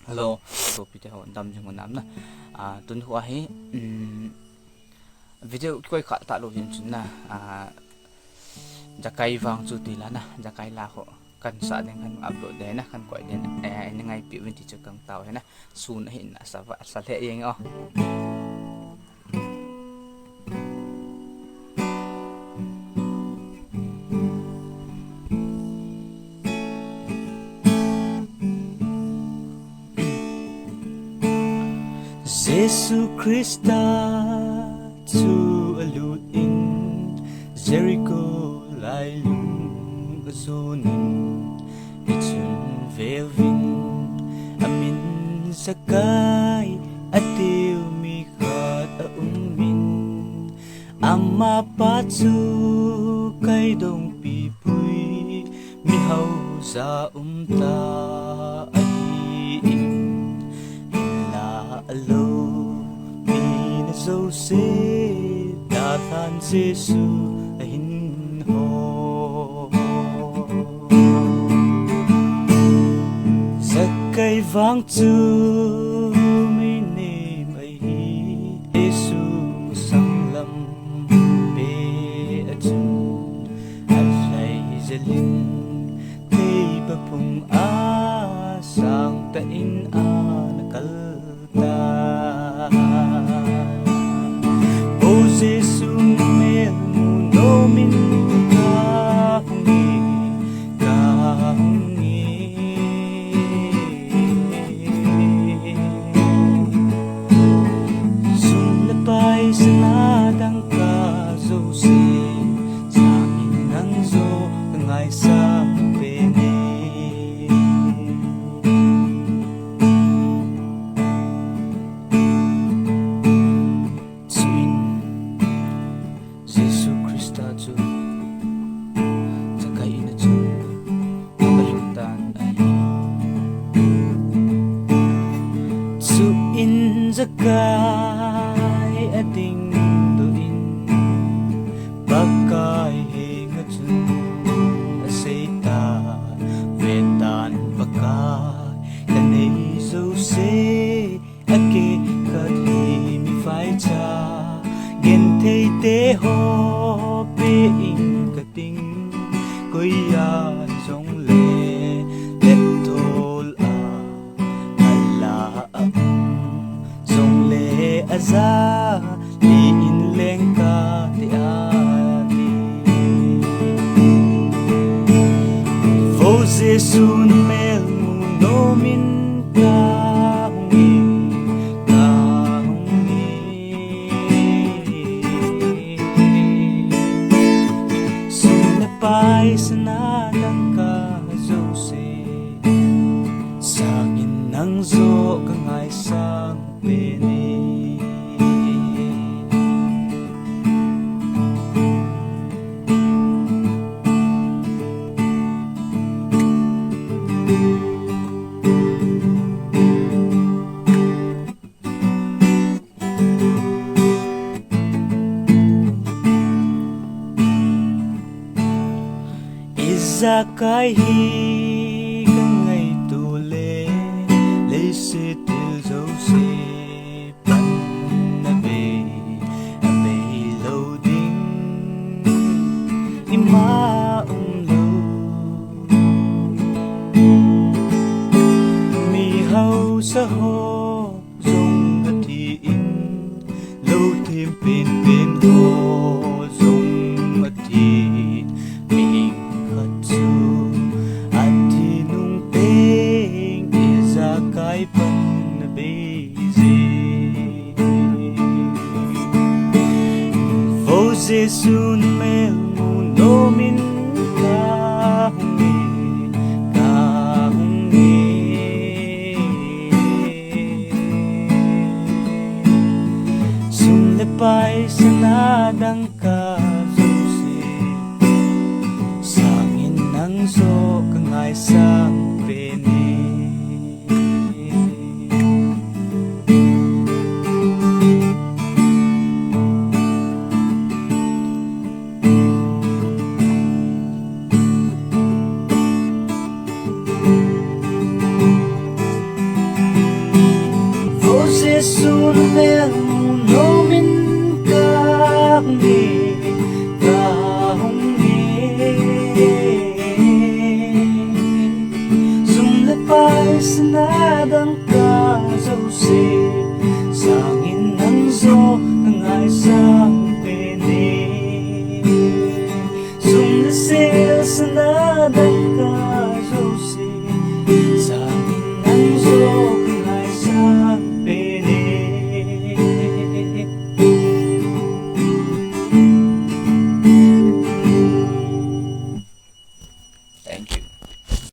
Hello, video hậu đâm trong nam na tuần qua hi video quay khá tạ lộ hiện chúng na jakai vang chu tùy là na jakai la ho kan sa den kan upload de na kan quay den ai ngay pi vin ti chu kang tao he na sun hin na sa le yeng o Jesus Christa chu alut in Jericho lai lung azunin ichun velvin amin sakai atiu mi khat a min amma pachu kai dong pi pui mi hau za ta ai in la alo dấu xế đã than Giêsu hin hò giấc cây vang chu mi niệm ấy Giêsu sang lâm bê chân alay zelin tây ba phung a sang ta in a nakal ta Giêsu mel mu no min ka hungi sun lepai sana dang ka zo se sa in nang zo ngai sa pe ne Zakai ading duin bakai hinga chun aseita vetan bakai kanei zo se ake kadhi mi fai cha gen thei te ho pe in kating koya jong le let tol a ala aza li in leng ka ti ati vo Giêsu mel mu no min ka hungi sun na pai sana dang ka zo se sang in nang zo ka ngai sang pe ni Zakai hi kangai tu le se til zo se pan na be loading ni ma lo mi hau sa ho zong ka ti in lo thêm pen ho zong a ti Giêsu mel mu no min ka hungi sun lepai sana dang ka zo se sangin nang zo ka ngai sang pe ni buông miệng